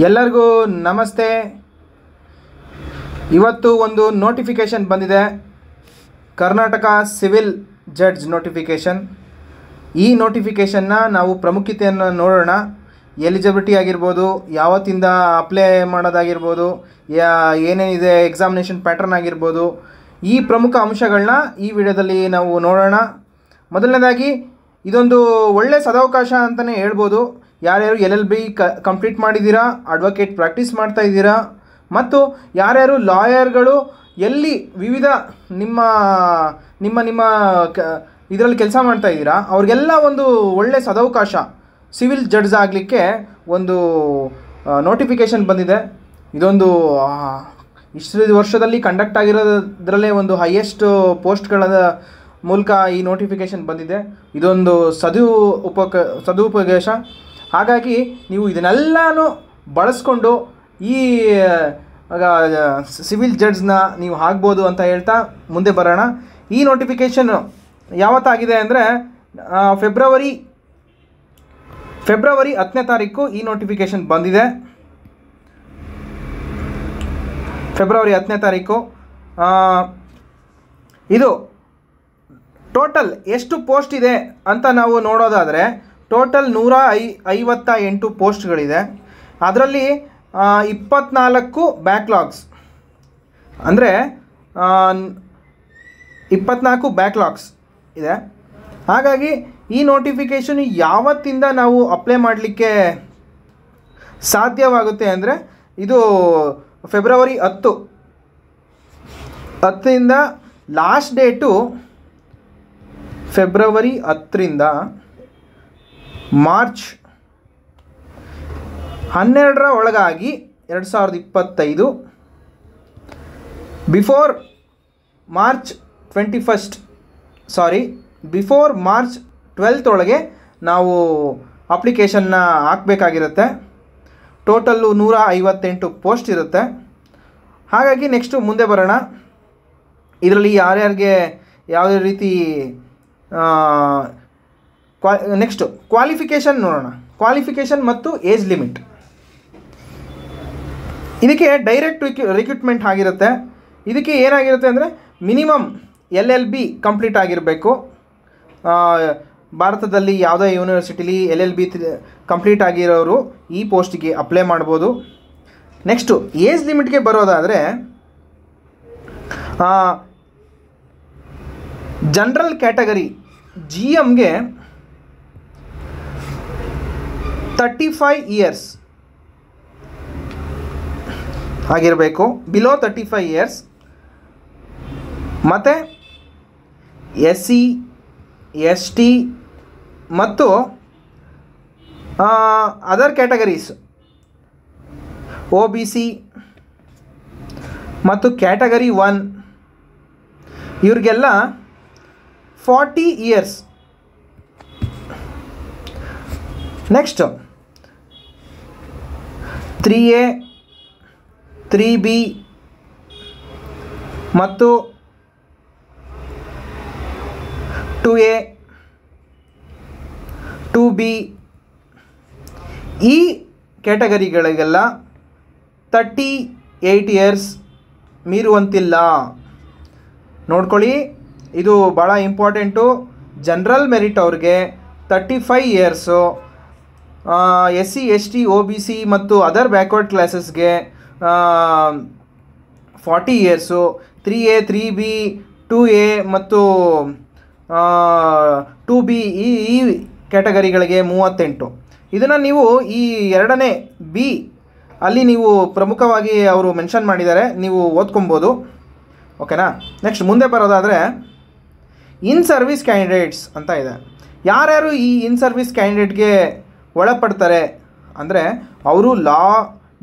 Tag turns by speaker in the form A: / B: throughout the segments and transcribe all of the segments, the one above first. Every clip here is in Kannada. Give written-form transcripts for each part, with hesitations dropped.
A: ಎಲ್ಲರಿಗೂ ನಮಸ್ತೆ. ಇವತ್ತು ಒಂದು ನೋಟಿಫಿಕೇಷನ್ ಬಂದಿದೆ, ಕರ್ನಾಟಕ ಸಿವಿಲ್ ಜಡ್ಜ್ ನೋಟಿಫಿಕೇಷನ್. ಈ ನೋಟಿಫಿಕೇಷನ್ನ ನಾವು ಪ್ರಾಮುಖ್ಯತೆಯನ್ನು ನೋಡೋಣ. ಎಲಿಜಿಬಿಲಿಟಿ ಆಗಿರ್ಬೋದು, ಯಾವತ್ತಿಂದ ಅಪ್ಲೈ ಮಾಡೋದಾಗಿರ್ಬೋದು, ಏನೇನಿದೆ ಎಕ್ಸಾಮಿನೇಷನ್ ಪ್ಯಾಟರ್ನ್ ಆಗಿರ್ಬೋದು, ಈ ಪ್ರಮುಖ ಅಂಶಗಳನ್ನ ಈ ವಿಡಿಯೋದಲ್ಲಿ ನಾವು ನೋಡೋಣ. ಮೊದಲನೇದಾಗಿ ಇದೊಂದು ಒಳ್ಳೆಯ ಸದಾವಕಾಶ ಅಂತಲೇ ಹೇಳ್ಬೋದು. ಯಾರ್ಯಾರು LLB ಕಂಪ್ಲೀಟ್ ಮಾಡಿದ್ದೀರಾ, ಅಡ್ವೊಕೇಟ್ ಪ್ರಾಕ್ಟೀಸ್ ಮಾಡ್ತಾ ಇದ್ದೀರಾ, ಮತ್ತು ಯಾರ್ಯಾರು ಲಾಯರ್ಗಳು ಎಲ್ಲಿ ವಿವಿಧ ನಿಮ್ಮ ನಿಮ್ಮ ನಿಮ್ಮ ಇದರಲ್ಲಿ ಕೆಲಸ ಮಾಡ್ತಾ ಇದ್ದೀರಾ ಅವ್ರಿಗೆಲ್ಲ ಒಂದು ಒಳ್ಳೆಯ ಸದಾವಕಾಶ ಸಿವಿಲ್ ಜಡ್ಜ್ ಆಗಲಿಕ್ಕೆ ಒಂದು ನೋಟಿಫಿಕೇಷನ್ ಬಂದಿದೆ. ಇದೊಂದು ಇಷ್ಟು ವರ್ಷದಲ್ಲಿ ಕಂಡಕ್ಟ್ ಆಗಿರೋದ್ರಲ್ಲೇ ಒಂದು ಹೈಯೆಸ್ಟ್ ಪೋಸ್ಟ್ಗಳ ಮೂಲಕ ಈ ನೋಟಿಫಿಕೇಷನ್ ಬಂದಿದೆ. ಇದೊಂದು ಸದುಪದೇಶ. ಹಾಗಾಗಿ ನೀವು ಇದನ್ನೆಲ್ಲನೂ ಬಳಸ್ಕೊಂಡು ಈ ಸಿವಿಲ್ ಜಡ್ಜ್ನ ನೀವು ಆಗ್ಬೋದು ಅಂತ ಹೇಳ್ತಾ ಮುಂದೆ ಬರೋಣ. ಈ ನೋಟಿಫಿಕೇಷನ್ ಯಾವತ್ತಾಗಿದೆ ಅಂದರೆ ಫೆಬ್ರವರಿ 10ನೇ ತಾರೀಕು ಈ ನೋಟಿಫಿಕೇಷನ್ ಬಂದಿದೆ. ಫೆಬ್ರವರಿ 10ನೇ ತಾರೀಕು. ಇದು ಟೋಟಲ್ ಎಷ್ಟು ಪೋಸ್ಟ್ ಇದೆ ಅಂತ ನಾವು ನೋಡೋದಾದರೆ ಟೋಟಲ್ 158 ಪೋಸ್ಟ್ಗಳಿದೆ. ಅದರಲ್ಲಿ 24 ಬ್ಯಾಕ್ಲಾಗ್ಸ್, ಅಂದರೆ 24 ಬ್ಯಾಕ್ಲಾಗ್ಸ್ ಇದೆ. ಹಾಗಾಗಿ ಈ ನೋಟಿಫಿಕೇಷನ್ ಯಾವತ್ತಿಂದ ನಾವು ಅಪ್ಲೈ ಮಾಡಲಿಕ್ಕೆ ಸಾಧ್ಯವಾಗುತ್ತೆ ಅಂದರೆ ಇದು ಫೆಬ್ರವರಿ 10ರಿಂದ ಲಾಸ್ಟ್ ಡೇಟು ಫೆಬ್ರವರಿ 10ರಿಂದ ಮಾರ್ಚ್ 12ರ ಒಳಗಾಗಿ 2025, ಬಿಫೋರ್ ಮಾರ್ಚ್ 12th ಒಳಗೆ ನಾವು ಅಪ್ಲಿಕೇಶನ್ನ ಹಾಕಬೇಕಾಗಿರುತ್ತೆ. ಟೋಟಲ್ಲು 158 ಪೋಸ್ಟ್ ಇರುತ್ತೆ. ಹಾಗಾಗಿ ನೆಕ್ಸ್ಟು ಮುಂದೆ ಬರೋಣ. ಇದರಲ್ಲಿ ಯಾರ್ಯಾರಿಗೆ ಯಾವುದೇ ರೀತಿ ನೆಕ್ಸ್ಟು ಕ್ವಾಲಿಫಿಕೇಷನ್ ನೋಡೋಣ. ಕ್ವಾಲಿಫಿಕೇಷನ್ ಮತ್ತು ಏಜ್ ಲಿಮಿಟ್. ಇದಕ್ಕೆ ಡೈರೆಕ್ಟ್ ರಿಕ್ರೂಟ್ಮೆಂಟ್ ಆಗಿರುತ್ತೆ. ಇದಕ್ಕೆ ಏನಾಗಿರುತ್ತೆ ಅಂದರೆ ಮಿನಿಮಮ್ LLB ಕಂಪ್ಲೀಟ್ ಆಗಿರಬೇಕು. ಭಾರತದಲ್ಲಿ ಯಾವುದೇ ಯೂನಿವರ್ಸಿಟಿಲಿ LLB ಕಂಪ್ಲೀಟ್ ಆಗಿರೋರು ಈ ಪೋಸ್ಟಿಗೆ ಅಪ್ಲೈ ಮಾಡ್ಬೋದು. ನೆಕ್ಸ್ಟು ಏಜ್ ಲಿಮಿಟ್ಗೆ ಬರೋದಾದರೆ ಜನರಲ್ ಕ್ಯಾಟಗರಿ GMಗೆ 35 ಇಯರ್ಸ್ ಆಗಿರಬೇಕು, ಬಿಲೋ 35 ಇಯರ್ಸ್. ಮತ್ತು SC ST ಮತ್ತು ಅದರ್ ಕ್ಯಾಟಗರೀಸ್ OBC ಮತ್ತು ಕ್ಯಾಟಗರಿ 1 ಇವ್ರಿಗೆಲ್ಲ 40 ಇಯರ್ಸ್. ನೆಕ್ಸ್ಟ್ 3A 3B ಮತ್ತು 2A 2B ಈ ಕ್ಯಾಟಗರಿಗಳಿಗೆಲ್ಲ 38 ಇಯರ್ಸ್ ಮೀರುವಂತಿಲ್ಲ. ನೋಡ್ಕೊಳ್ಳಿ, ಇದು ಭಾಳ ಇಂಪಾರ್ಟೆಂಟು. ಜನರಲ್ ಮೆರಿಟ್ ಅವ್ರಿಗೆ 35 ಇಯರ್ಸು, SC ST OBC ಮತ್ತು ಅದರ್ ಬ್ಯಾಕ್ವರ್ಡ್ ಕ್ಲಾಸಸ್ಗೆ 40 ಇಯರ್ಸು, 3A 3B 2A ಮತ್ತು 2B ಈ ಕ್ಯಾಟಗರಿಗಳಿಗೆ 38. ಇದನ್ನು ನೀವು ಈ 2ನೇ B ಅಲ್ಲಿ ನೀವು ಪ್ರಮುಖವಾಗಿ ಅವರು ಮೆನ್ಷನ್ ಮಾಡಿದ್ದಾರೆ, ನೀವು ಓದ್ಕೊಬೋದು. ಓಕೆನಾ. ನೆಕ್ಸ್ಟ್ ಮುಂದೆ ಬರೋದಾದರೆ ಇನ್ ಸರ್ವಿಸ್ ಕ್ಯಾಂಡಿಡೇಟ್ಸ್ ಅಂತ ಇದೆ. ಯಾರ್ಯಾರು ಈ ಇನ್ ಸರ್ವಿಸ್ ಕ್ಯಾಂಡಿಡೇಟ್ಗೆ ಒಳಪಡ್ತಾರೆ ಅಂದರೆ ಅವರು ಲಾ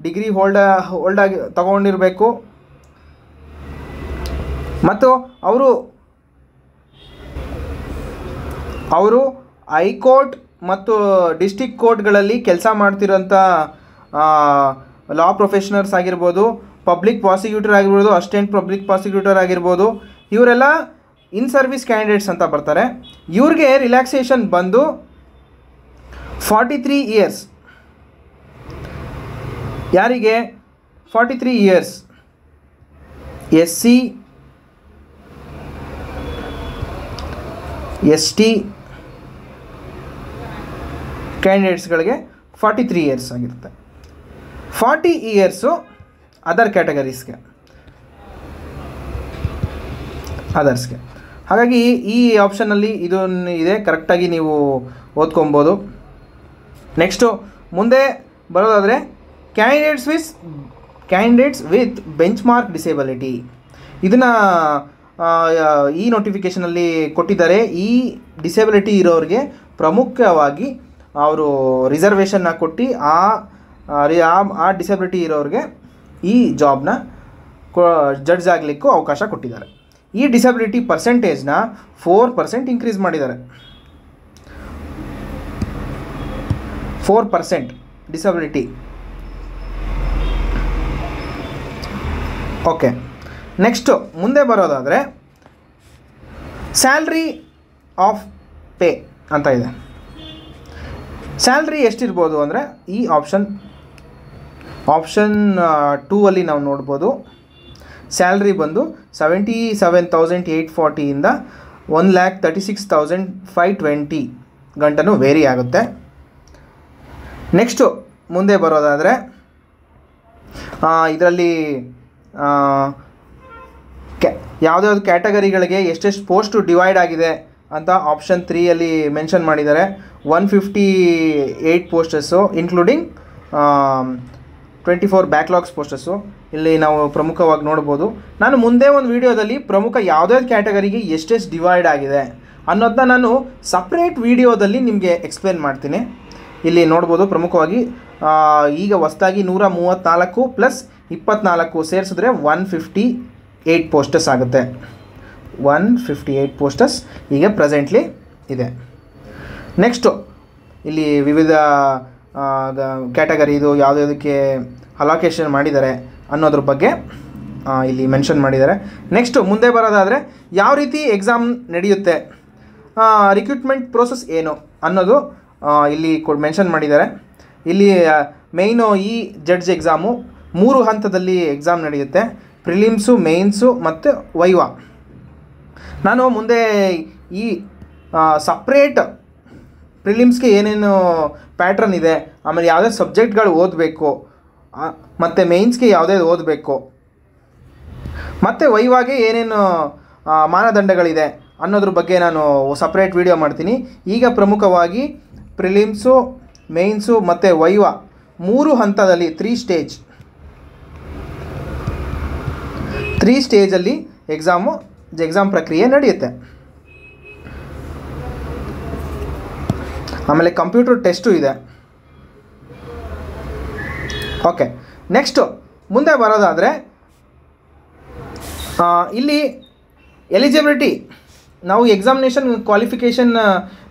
A: ಡಿಗ್ರಿ ಹೋಲ್ಡಾಗಿ ತಗೊಂಡಿರಬೇಕು ಮತ್ತು ಅವರು ಹೈಕೋರ್ಟ್ ಮತ್ತು ಡಿಸ್ಟಿಕ್ ಕೋರ್ಟ್ಗಳಲ್ಲಿ ಕೆಲಸ ಮಾಡ್ತಿರೋಂಥ ಲಾ ಪ್ರೊಫೆಷನಲ್ಸ್ ಆಗಿರ್ಬೋದು, ಪಬ್ಲಿಕ್ ಪ್ರಾಸಿಕ್ಯೂಟರ್ ಆಗಿರ್ಬೋದು, ಅಸಿಸ್ಟೆಂಟ್ ಪಬ್ಲಿಕ್ ಪ್ರಾಸಿಕ್ಯೂಟರ್ ಆಗಿರ್ಬೋದು, ಇವರೆಲ್ಲ ಇನ್ ಸರ್ವಿಸ್ ಕ್ಯಾಂಡಿಡೇಟ್ಸ್ ಅಂತ ಬರ್ತಾರೆ. ಇವ್ರಿಗೆ ರಿಲ್ಯಾಕ್ಸೇಷನ್ ಬಂದು 43 ಇಯರ್ಸ್ ಯಾರಿಗೆ 43 ಇಯರ್ಸ್ SC ST ಕ್ಯಾಂಡಿಡೇಟ್ಸ್ಗಳಿಗೆ 43 ಇಯರ್ಸ್ ಆಗಿರುತ್ತೆ. 40 ಇಯರ್ಸು ಅದರ್ ಕ್ಯಾಟಗರೀಸ್ಗೆ, ಅದರ್ಸ್ಗೆ. ಹಾಗಾಗಿ ಈ ಆಪ್ಷನಲ್ಲಿ ಇದು ಇದೆ, ಕರೆಕ್ಟಾಗಿ ನೀವು ಓದ್ಕೊಬೋದು. ನೆಕ್ಸ್ಟು ಮುಂದೆ ಬರೋದಾದರೆ candidates with bench mark disability, ಇದನ್ನು ಈ ನೋಟಿಫಿಕೇಷನಲ್ಲಿ ಕೊಟ್ಟಿದ್ದಾರೆ. ಈ ಡಿಸೇಬಿಲಿಟಿ ಇರೋರಿಗೆ ಪ್ರಮುಖವಾಗಿ ಅವರು ರಿಸರ್ವೇಷನ್ನ ಕೊಟ್ಟು ಆ ಡಿಸೇಬಿಲಿಟಿ ಇರೋರಿಗೆ ಈ ಜಾಬ್ನ ಜಡ್ಜ್ ಆಗಲಿಕ್ಕೂ ಅವಕಾಶ ಕೊಟ್ಟಿದ್ದಾರೆ. ಈ ಡಿಸೇಬಿಲಿಟಿ ಪರ್ಸೆಂಟೇಜ್ನ 4% ಇನ್ಕ್ರೀಸ್ ಮಾಡಿದ್ದಾರೆ. 4% ಡಿಸೇಬಿಲಿಟಿ. ಓಕೆ, ನೆಕ್ಸ್ಟು ಮುಂದೆ ಬರೋದಾದರೆ ಸ್ಯಾಲ್ರಿ ಆಫ್ ಪೇ ಅಂತ ಇದೆ. ಸ್ಯಾಲ್ರಿ ಎಷ್ಟಿರ್ಬೋದು ಅಂದರೆ ಈ ಆಪ್ಷನ್ 2 ನಾವು ನೋಡ್ಬೋದು. ಸ್ಯಾಲ್ರಿ ಬಂದು 77,840 ಇಂದ 1,36,520 ಗಂಟನೂ ವೇರಿ ಆಗುತ್ತೆ. ನೆಕ್ಸ್ಟು ಮುಂದೆ ಬರೋದಾದರೆ ಇದರಲ್ಲಿ ಯಾವುದ್ಯಾವುದು ಕ್ಯಾಟಗರಿಗಳಿಗೆ ಎಷ್ಟೆಷ್ಟು ಪೋಸ್ಟು ಡಿವೈಡ್ ಆಗಿದೆ ಅಂತ ಆಪ್ಷನ್ 3 ಮೆನ್ಷನ್ ಮಾಡಿದ್ದಾರೆ. 158 ಪೋಸ್ಟಸ್ಸು ಇನ್ಕ್ಲೂಡಿಂಗ್ 24 ಬ್ಯಾಕ್ಲಾಗ್ಸ್ ಪೋಸ್ಟಸ್ಸು ಇಲ್ಲಿ ನಾವು ಪ್ರಮುಖವಾಗಿ ನೋಡ್ಬೋದು. ನಾನು ಮುಂದೆ ಒಂದು ವಿಡಿಯೋದಲ್ಲಿ ಪ್ರಮುಖ ಯಾವುದ್ಯಾವ್ದು ಕ್ಯಾಟಗರಿಗೆ ಎಷ್ಟೆಷ್ಟು ಡಿವೈಡ್ ಆಗಿದೆ ಅನ್ನೋದನ್ನ ನಾನು ಸಪ್ರೇಟ್ ವಿಡಿಯೋದಲ್ಲಿ ನಿಮಗೆ ಎಕ್ಸ್ಪ್ಲೇನ್ ಮಾಡ್ತೀನಿ. ಇಲ್ಲಿ ನೋಡ್ಬೋದು ಪ್ರಮುಖವಾಗಿ ಈಗ ಹೊಸದಾಗಿ 134 ಪ್ಲಸ್ 24 ಸೇರಿಸಿದ್ರೆ 158 ಪೋಸ್ಟಸ್ ಆಗುತ್ತೆ. 158 ಪೋಸ್ಟಸ್ ಈಗ ಪ್ರೆಸೆಂಟ್ಲಿ ಇದೆ. ನೆಕ್ಸ್ಟು ಇಲ್ಲಿ ವಿವಿಧ ಕ್ಯಾಟಗರಿದು ಯಾವುದಕ್ಕೆ ಅಲೋಕೇಶನ್ ಮಾಡಿದ್ದಾರೆ ಅನ್ನೋದ್ರ ಬಗ್ಗೆ ಇಲ್ಲಿ ಮೆನ್ಷನ್ ಮಾಡಿದ್ದಾರೆ. ನೆಕ್ಸ್ಟು ಮುಂದೆ ಬರೋದಾದರೆ ಯಾವ ರೀತಿ ಎಕ್ಸಾಮ್ ನಡೆಯುತ್ತೆ, ರಿಕ್ರೂಟ್ಮೆಂಟ್ ಪ್ರೋಸೆಸ್ ಏನು ಅನ್ನೋದು ಇಲ್ಲಿ ಮೆನ್ಷನ್ ಮಾಡಿದ್ದಾರೆ. ಇಲ್ಲಿ ಮೇಯ್ನು ಈ ಜಡ್ಜ್ ಎಕ್ಸಾಮು 3 ಹಂತದಲ್ಲಿ ಎಕ್ಸಾಮ್ ನಡೆಯುತ್ತೆ. ಪ್ರಿಲಿಮ್ಸು, ಮೇನ್ಸು ಮತ್ತು ವೈವಾ. ನಾನು ಮುಂದೆ ಈ ಸಪ್ರೇಟ್ ಪ್ರಿಲಿಮ್ಸ್ಗೆ ಏನೇನು ಪ್ಯಾಟ್ರನ್ ಇದೆ, ಆಮೇಲೆ ಯಾವುದೇ ಸಬ್ಜೆಕ್ಟ್ಗಳು ಓದಬೇಕು, ಮತ್ತು ಮೇನ್ಸ್ಗೆ ಯಾವುದೇ ಓದಬೇಕು, ಮತ್ತು ವೈವಾಗೆ ಏನೇನು ಮಾನದಂಡಗಳಿದೆ ಅನ್ನೋದ್ರ ಬಗ್ಗೆ ನಾನು ಸಪ್ರೇಟ್ ವಿಡಿಯೋ ಮಾಡ್ತೀನಿ. ಈಗ ಪ್ರಮುಖವಾಗಿ ಪ್ರಿಲಿಮ್ಸು, ಮೇನ್ಸು ಮತ್ತು ವೈವಾ 3 ಹಂತದಲ್ಲಿ 3 ಸ್ಟೇಜಲ್ಲಿ ಎಕ್ಸಾಮ್ ಪ್ರಕ್ರಿಯೆ ನಡೆಯುತ್ತೆ. ಆಮೇಲೆ ಕಂಪ್ಯೂಟರ್ ಟೆಸ್ಟು ಇದೆ. ಓಕೆ, ನೆಕ್ಸ್ಟು ಮುಂದೆ ಬರೋದಾದರೆ ಇಲ್ಲಿ ಎಲಿಜಿಬಿಲಿಟಿ, ನಾವು ಎಕ್ಸಾಮಿನೇಷನ್ ಕ್ವಾಲಿಫಿಕೇಷನ್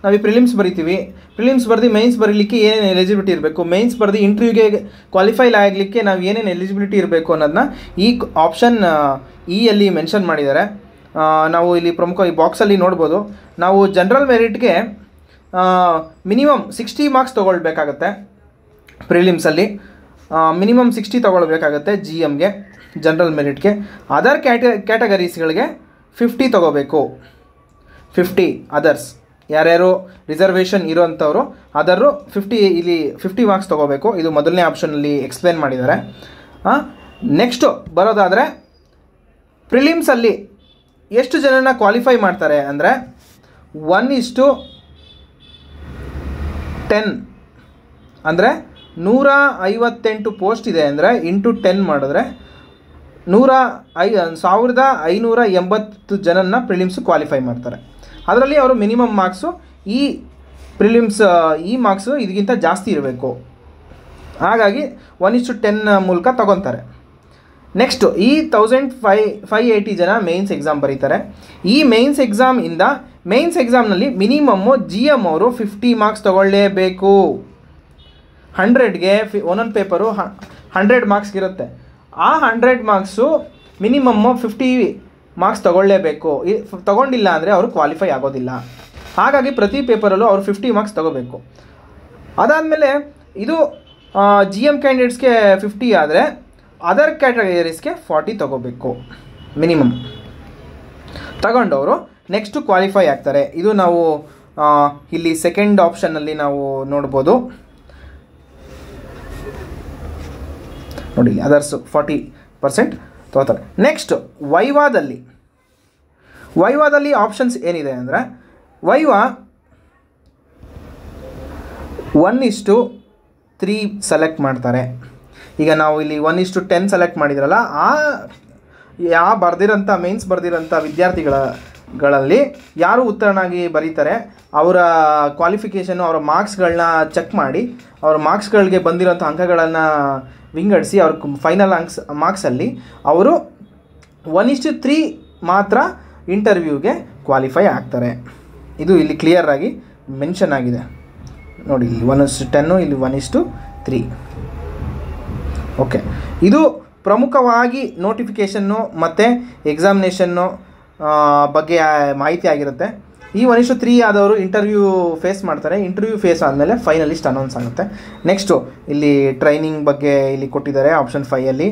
A: ನಾವು ಪ್ರಿಲಿಮ್ಸ್ ಬರಿತೀವಿ. ಪ್ರಿಲಿಮ್ಸ್ ಬರೆದು ಮೇನ್ಸ್ ಬರೀಲಿಕ್ಕೆ ಏನೇನು ಎಲಿಜಿಬಿಲಿಟಿ ಇರಬೇಕು, ಮೇನ್ಸ್ ಬರೆದು ಇಂಟರ್ವ್ಯೂಗೆ ಕ್ವಾಲಿಫೈ ಆಗಲಿಕ್ಕೆ ನಾವು ಏನೇನು ಎಲಿಜಿಬಿಲಿಟಿ ಇರಬೇಕು ಅನ್ನೋದನ್ನ ಈ ಆಪ್ಷನ್ ಯಲ್ಲಿ ಮೆನ್ಷನ್ ಮಾಡಿದ್ದಾರೆ. ನಾವು ಇಲ್ಲಿ ಪ್ರಮುಖ ಈ ಬಾಕ್ಸಲ್ಲಿ ನೋಡ್ಬೋದು. ನಾವು ಜನರಲ್ ಮೆರಿಟ್ಗೆ ಮಿನಿಮಮ್ 60 ಮಾರ್ಕ್ಸ್ ತೊಗೊಳ್ಬೇಕಾಗತ್ತೆ. ಪ್ರಿಲಿಮ್ಸಲ್ಲಿ ಮಿನಿಮಮ್ 60 ತೊಗೊಳ್ಬೇಕಾಗತ್ತೆ GMಗೆ, ಜನರಲ್ ಮೆರಿಟ್ಗೆ. ಅದರ್ ಕ್ಯಾಟಗರೀಸ್ಗಳಿಗೆ 50 ತೊಗೋಬೇಕು. 50 ಅದರ್ಸ್, ಯಾರ್ಯಾರು ರಿಸರ್ವೇಷನ್ ಇರೋಂಥವ್ರು ಅದರು 50 ಮಾರ್ಕ್ಸ್ ತೊಗೋಬೇಕು. ಇದು ಮೊದಲನೇ ಆಪ್ಷನಲ್ಲಿ ಎಕ್ಸ್ಪ್ಲೇನ್ ಮಾಡಿದ್ದಾರೆ. ನೆಕ್ಸ್ಟು ಬರೋದಾದರೆ ಪ್ರಿಲಿಮ್ಸಲ್ಲಿ ಎಷ್ಟು ಜನನ ಕ್ವಾಲಿಫೈ ಮಾಡ್ತಾರೆ ಅಂದರೆ 1:10 ಅಂದರೆ 158 ಪೋಸ್ಟ್ ಇದೆ ಅಂದರೆ ಇಂಟು 10 ಮಾಡಿದ್ರೆ 1580 ಜನನ ಪ್ರಿಲಿಮ್ಸು ಕ್ವಾಲಿಫೈ ಮಾಡ್ತಾರೆ. ಅದರಲ್ಲಿ ಅವರು ಮಿನಿಮಮ್ ಮಾರ್ಕ್ಸು ಈ ಪ್ರಿಲಿಮ್ಸ್ ಈ ಮಾರ್ಕ್ಸು ಇದಕ್ಕಿಂತ ಜಾಸ್ತಿ ಇರಬೇಕು. ಹಾಗಾಗಿ 1:10 ಮೂಲಕ ತಗೊತಾರೆ. ನೆಕ್ಸ್ಟು ಈ 1580 ಜನ ಮೇನ್ಸ್ ಎಕ್ಸಾಮ್ ಬರೀತಾರೆ. ಈ ಮೇನ್ಸ್ ಎಕ್ಸಾಮ್ನಲ್ಲಿ ಮಿನಿಮಮ್ಮು GM ಅವರು 50 ಮಾರ್ಕ್ಸ್ ತೊಗೊಳ್ಳೇಬೇಕು. 100ಗೆ ಒಂದೊಂದು ಪೇಪರು 100 ಮಾರ್ಕ್ಸ್ಗಿರುತ್ತೆ. ಆ 100 ಮಾರ್ಕ್ಸು ಮಿನಿಮಮ್ಮು 50 ಮಾರ್ಕ್ಸ್ ತೊಗೊಳ್ಳೇಬೇಕು. ತೊಗೊಂಡಿಲ್ಲ ಅಂದರೆ ಅವರು ಕ್ವಾಲಿಫೈ ಆಗೋದಿಲ್ಲ. ಹಾಗಾಗಿ ಪ್ರತಿ ಪೇಪರಲ್ಲೂ ಅವರು 50 ಮಾರ್ಕ್ಸ್ ತೊಗೋಬೇಕು. ಅದಾದಮೇಲೆ ಇದು GM ಕ್ಯಾಂಡಿಡೇಟ್ಸ್ಗೆ 50 ಆದರೆ ಅದರ್ ಕ್ಯಾಟಗರೀಸ್ಗೆ 40 ತೊಗೋಬೇಕು ಮಿನಿಮಮ್. ತಗೊಂಡವರು ನೆಕ್ಸ್ಟು ಕ್ವಾಲಿಫೈ ಆಗ್ತಾರೆ. ಇದು ನಾವು ಇಲ್ಲಿ ಸೆಕೆಂಡ್ ಆಪ್ಷನ್ನಲ್ಲಿ ನಾವು ನೋಡ್ಬೋದು ನೋಡಿ, ಅದರ್ಸು 40% ತೊಗೋತಾರೆ. ನೆಕ್ಸ್ಟ್ ವೈವಾದಲ್ಲಿ ಆಪ್ಷನ್ಸ್ ಏನಿದೆ ಅಂದರೆ ವೈವಾ 1:3 ಸೆಲೆಕ್ಟ್ ಮಾಡ್ತಾರೆ. ಈಗ ನಾವು ಇಲ್ಲಿ 1:10 ಸೆಲೆಕ್ಟ್ ಮಾಡಿದ್ರಲ್ಲ, ಬರ್ದಿರೋಂಥ ಮೇನ್ಸ್ ಬರ್ದಿರೋಂಥ ವಿದ್ಯಾರ್ಥಿಗಳಲ್ಲಿ ಯಾರು ಉತ್ತರನಾಗಿ ಬರೀತಾರೆ ಅವರ ಕ್ವಾಲಿಫಿಕೇಷನ್ನು, ಅವರ ಮಾರ್ಕ್ಸ್ಗಳನ್ನ ಚೆಕ್ ಮಾಡಿ ಅವರ ಮಾರ್ಕ್ಸ್ಗಳಿಗೆ ಬಂದಿರೋಂಥ ಅಂಕಗಳನ್ನು ವಿಂಗಡಿಸಿ ಅವ್ರ ಫೈನಲ್ ಮಾರ್ಕ್ಸಲ್ಲಿ ಅವರು 1:3 ಮಾತ್ರ ಇಂಟರ್ವ್ಯೂಗೆ ಕ್ವಾಲಿಫೈ ಆಗ್ತಾರೆ. ಇದು ಇಲ್ಲಿ ಕ್ಲಿಯರಾಗಿ ಮೆನ್ಷನ್ ಆಗಿದೆ ನೋಡಿ, ಇಲ್ಲಿ 1:10 ಇಲ್ಲಿ 1:3. ಓಕೆ, ಇದು ಪ್ರಮುಖವಾಗಿ ನೋಟಿಫಿಕೇಷನ್ನು ಮತ್ತು ಎಕ್ಸಾಮಿನೇಷನ್ನು ಬಗ್ಗೆ ಮಾಹಿತಿ ಆಗಿರುತ್ತೆ. ಈ 1:3 ಆದವರು ಇಂಟರ್ವ್ಯೂ ಫೇಸ್ ಮಾಡ್ತಾರೆ. ಇಂಟರ್ವ್ಯೂ ಫೇಸ್ ಆದಮೇಲೆ ಫೈನಲಿಸ್ಟ್ ಅನೌನ್ಸ್ ಆಗುತ್ತೆ. ನೆಕ್ಸ್ಟು ಇಲ್ಲಿ ಟ್ರೈನಿಂಗ್ ಬಗ್ಗೆ ಇಲ್ಲಿ ಕೊಟ್ಟಿದ್ದಾರೆ ಆಪ್ಷನ್ 5ಅಲ್ಲಿ.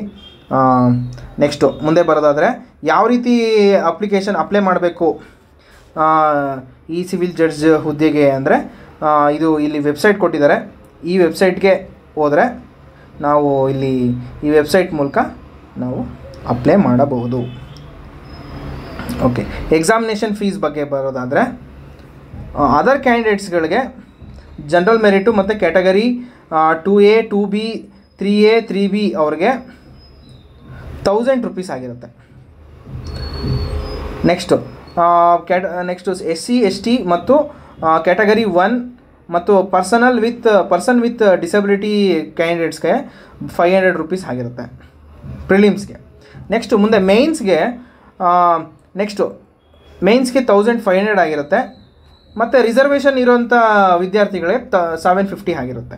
A: ನೆಕ್ಸ್ಟು ಮುಂದೆ ಬರೋದಾದರೆ ಯಾವ ರೀತಿ ಅಪ್ಲೈ ಮಾಡಬೇಕು ಈ ಸಿವಿಲ್ ಜಡ್ಜ್ ಹುದ್ದೆಗೆ ಅಂದರೆ ಇದು ಇಲ್ಲಿ ವೆಬ್ಸೈಟ್ ಕೊಟ್ಟಿದ್ದಾರೆ. ಈ ವೆಬ್ಸೈಟ್ಗೆ ಹೋದರೆ ನಾವು ಇಲ್ಲಿ ಈ ವೆಬ್ಸೈಟ್ ಮೂಲಕ ನಾವು ಅಪ್ಲೈ ಮಾಡಬಹುದು. ಓಕೆ, ಎಕ್ಸಾಮಿನೇಷನ್ ಫೀಸ್ ಬಗ್ಗೆ ಬರೋದಾದರೆ ಅದರ್ ಕ್ಯಾಂಡಿಡೇಟ್ಸ್ಗಳಿಗೆ ಜನರಲ್ ಮೆರಿಟು ಮತ್ತು category 2A 2B 3A 3B ಅವ್ರಿಗೆ 1000 ರೂಪೀಸ್ ಆಗಿರುತ್ತೆ. ನೆಕ್ಸ್ಟು SC ST ಮತ್ತು ಕ್ಯಾಟಗರಿ 1 ಮತ್ತು ಪರ್ಸನ್ ವಿತ್ ಡಿಸಬಿಲಿಟಿ ಕ್ಯಾಂಡಿಡೇಟ್ಸ್ಗೆ 500 ರೂಪೀಸ್ ಆಗಿರುತ್ತೆ ಪ್ರಿಲಿಮ್ಸ್ಗೆ. ನೆಕ್ಸ್ಟು ಮುಂದೆ ಮೇನ್ಸ್ಗೆ 1500 ಆಗಿರುತ್ತೆ. ಮತ್ತು ರಿಸರ್ವೇಷನ್ ಇರೋಂಥ ವಿದ್ಯಾರ್ಥಿಗಳಿಗೆ 750 ಆಗಿರುತ್ತೆ.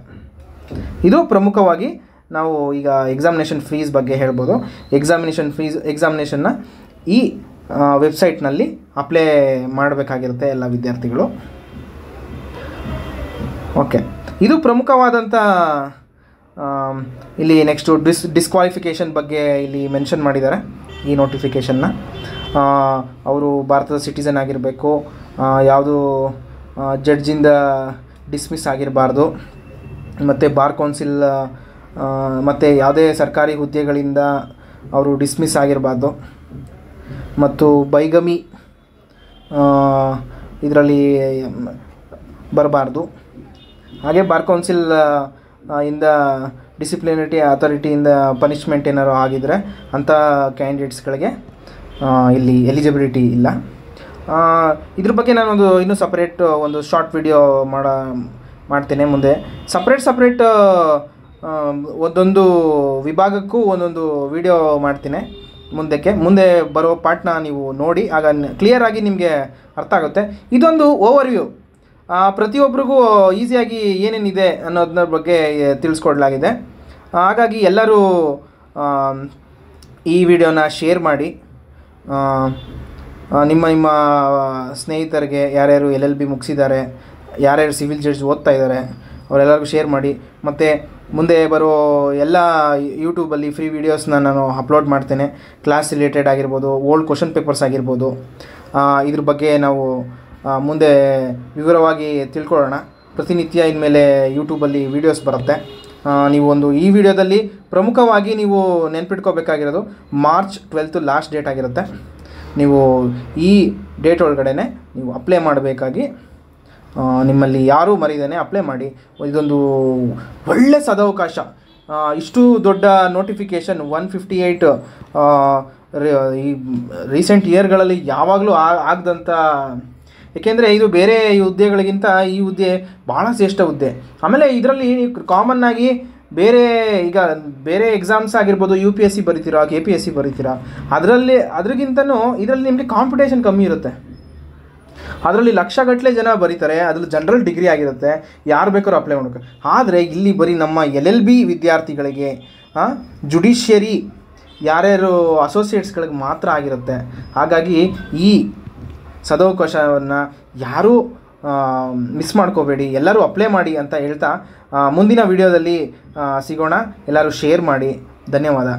A: ಇದು ಪ್ರಮುಖವಾಗಿ ನಾವು ಈಗ ಎಕ್ಸಾಮಿನೇಷನ್ ಫೀಸ್ ಬಗ್ಗೆ ಹೇಳ್ಬೋದು. ಎಕ್ಸಾಮಿನೇಷನ್ನ ಈ ವೆಬ್ಸೈಟ್ನಲ್ಲಿ ಅಪ್ಲೈ ಮಾಡಬೇಕಾಗಿರುತ್ತೆ ಎಲ್ಲ ವಿದ್ಯಾರ್ಥಿಗಳು. ಓಕೆ, ಇದು ಪ್ರಮುಖವಾದಂಥ ಇಲ್ಲಿ ನೆಕ್ಸ್ಟು ಡಿಸ್ಕ್ವಾಲಿಫಿಕೇಷನ್ ಬಗ್ಗೆ ಇಲ್ಲಿ ಮೆನ್ಷನ್ ಮಾಡಿದ್ದಾರೆ. ಈ ನೋಟಿಫಿಕೇಷನ್ನ ಅವರು ಭಾರತದ ಸಿಟಿಸನ್ ಆಗಿರಬೇಕು, ಯಾವುದು ಜಡ್ಜಿಂದ ಡಿಸ್ಮಿಸ್ ಆಗಿರಬಾರ್ದು, ಮತ್ತು ಬಾರ್ ಕೌನ್ಸಿಲ್ ಮತ್ತು ಯಾವುದೇ ಸರ್ಕಾರಿ ಹುದ್ದೆಗಳಿಂದ ಅವರು ಡಿಸ್ಮಿಸ್ ಆಗಿರಬಾರ್ದು, ಮತ್ತು ಬೈಗಮಿ ಇದರಲ್ಲಿ ಬರಬಾರ್ದು. ಹಾಗೆ ಬಾರ್ ಕೌನ್ಸಿಲ್ ಇಂದ ಡಿಸಿಪ್ಲಿನರಿ ಅಥಾರಿಟಿಯಿಂದ ಪನಿಷ್ಮೆಂಟ್ ಏನಾರು ಆಗಿದರೆ ಅಂಥ ಕ್ಯಾಂಡಿಡೇಟ್ಸ್ಗಳಿಗೆ ಇಲ್ಲಿ ಎಲಿಜಿಬಿಲಿಟಿ ಇಲ್ಲ. ಇದ್ರ ಬಗ್ಗೆ ನಾನೊಂದು ಇನ್ನೂ ಸಪ್ರೇಟ್ ಒಂದು ಶಾರ್ಟ್ ವಿಡಿಯೋ ಮಾಡ್ತೇನೆ ಮುಂದೆ. ಸಪ್ರೇಟ್ ಒಂದೊಂದು ವಿಭಾಗಕ್ಕೂ ಒಂದೊಂದು ವಿಡಿಯೋ ಮಾಡ್ತೀನಿ ಮುಂದೆ ಬರೋ ಪಾರ್ಟ್ನ ನೀವು ನೋಡಿ, ಆಗ ಕ್ಲಿಯರಾಗಿ ನಿಮಗೆ ಅರ್ಥ ಆಗುತ್ತೆ. ಇದೊಂದು ಓವರ್ವ್ಯೂ, ಪ್ರತಿಯೊಬ್ಬರಿಗೂ ಈಸಿಯಾಗಿ ಏನೇನಿದೆ ಅನ್ನೋದ್ರ ಬಗ್ಗೆ ತಿಳಿಸ್ಕೊಡ್ಲಾಗಿದೆ. ಹಾಗಾಗಿ ಎಲ್ಲರೂ ಈ ವಿಡಿಯೋನ ಶೇರ್ ಮಾಡಿ, ನಿಮ್ಮ ಸ್ನೇಹಿತರಿಗೆ ಯಾರ್ಯಾರು LLB ಮುಗಿಸಿದ್ದಾರೆ, ಯಾರ್ಯಾರು ಸಿವಿಲ್ ಜಡ್ಜ್ ಓದ್ತಾ ಇದ್ದಾರೆ ಅವರೆಲ್ಲರಿಗೂ ಶೇರ್ ಮಾಡಿ. ಮತ್ತು ಮುಂದೆ ಬರೋ ಎಲ್ಲ ಯೂಟ್ಯೂಬಲ್ಲಿ ಫ್ರೀ ವೀಡಿಯೋಸ್ನ ನಾನು ಅಪ್ಲೋಡ್ ಮಾಡ್ತೇನೆ. ಕ್ಲಾಸ್ ರಿಲೇಟೆಡ್ ಆಗಿರ್ಬೋದು, ಓಲ್ಡ್ ಕ್ವಶನ್ ಪೇಪರ್ಸ್ ಆಗಿರ್ಬೋದು, ಇದ್ರ ಬಗ್ಗೆ ನಾವು ಮುಂದೆ ವಿವರವಾಗಿ ತಿಳ್ಕೊಳ್ಳೋಣ. ಪ್ರತಿನಿತ್ಯ ಇನ್ಮೇಲೆ ಯೂಟ್ಯೂಬಲ್ಲಿ ವೀಡಿಯೋಸ್ ಬರುತ್ತೆ. ಈ ವಿಡಿಯೋದಲ್ಲಿ ಪ್ರಮುಖವಾಗಿ ನೀವು ನೆನ್ಪಿಟ್ಕೋಬೇಕಾಗಿರೋದು ಮಾರ್ಚ್ 12 ಲಾಸ್ಟ್ ಡೇಟ್ ಆಗಿರುತ್ತೆ. ನೀವು ಈ ಡೇಟ್ ಒಳಗಡೆ ನೀವು ಅಪ್ಲೈ ಮಾಡಬೇಕಾಗಿ, ನಿಮ್ಮಲ್ಲಿ ಯಾರೂ ಮರೀದೇನೆ ಅಪ್ಲೈ ಮಾಡಿ. ಇದೊಂದು ಒಳ್ಳೆ ಸದವಕಾಶ. ಇಷ್ಟು ದೊಡ್ಡ ನೋಟಿಫಿಕೇಷನ್ 158 ಈ ರೀಸೆಂಟ್ ಇಯರ್ಗಳಲ್ಲಿ ಯಾವಾಗಲೂ ಆಗದಂಥ, ಏಕೆಂದರೆ ಇದು ಬೇರೆ ಹುದ್ದೆಗಳಿಗಿಂತ ಈ ಹುದ್ದೆ ಭಾಳ ಶ್ರೇಷ್ಠ ಹುದ್ದೆ. ಆಮೇಲೆ ಇದರಲ್ಲಿ ಕಾಮನ್ನಾಗಿ ಬೇರೆ ಎಕ್ಸಾಮ್ಸ್ ಆಗಿರ್ಬೋದು, UPSC ಬರೀತೀರಾ, KPSC ಬರೀತೀರಾ, ಅದ್ರಿಗಿಂತನೂ ಇದರಲ್ಲಿ ನಿಮಗೆ ಕಾಂಪಿಟೇಷನ್ ಕಮ್ಮಿ ಇರುತ್ತೆ. ಅದರಲ್ಲಿ ಲಕ್ಷಗಟ್ಟಲೆ ಜನ ಬರೀತಾರೆ, ಅದ್ರಲ್ಲಿ ಜನರಲ್ ಡಿಗ್ರಿ ಆಗಿರುತ್ತೆ, ಯಾರು ಬೇಕಾದ್ರೂ ಅಪ್ಲೈ ಮಾಡಬೇಕು. ಆದರೆ ಇಲ್ಲಿ ಬರೀ ನಮ್ಮ LLB ವಿದ್ಯಾರ್ಥಿಗಳಿಗೆ, ಜುಡಿಷಿಯರಿ ಯಾರ್ಯಾರು ಅಸೋಸಿಯೇಟ್ಸ್ಗಳಿಗೆ ಮಾತ್ರ ಆಗಿರುತ್ತೆ. ಹಾಗಾಗಿ ಈ ಸದವಕಾಶವನ್ನು ಯಾರೂ ಮಿಸ್ ಮಾಡ್ಕೋಬೇಡಿ, ಎಲ್ಲರೂ ಅಪ್ಲೈ ಮಾಡಿ ಅಂತ ಹೇಳ್ತಾ ಮುಂದಿನ ವಿಡಿಯೋದಲ್ಲಿ ಸಿಗೋಣ. ಎಲ್ಲರೂ ಶೇರ್ ಮಾಡಿ. ಧನ್ಯವಾದ.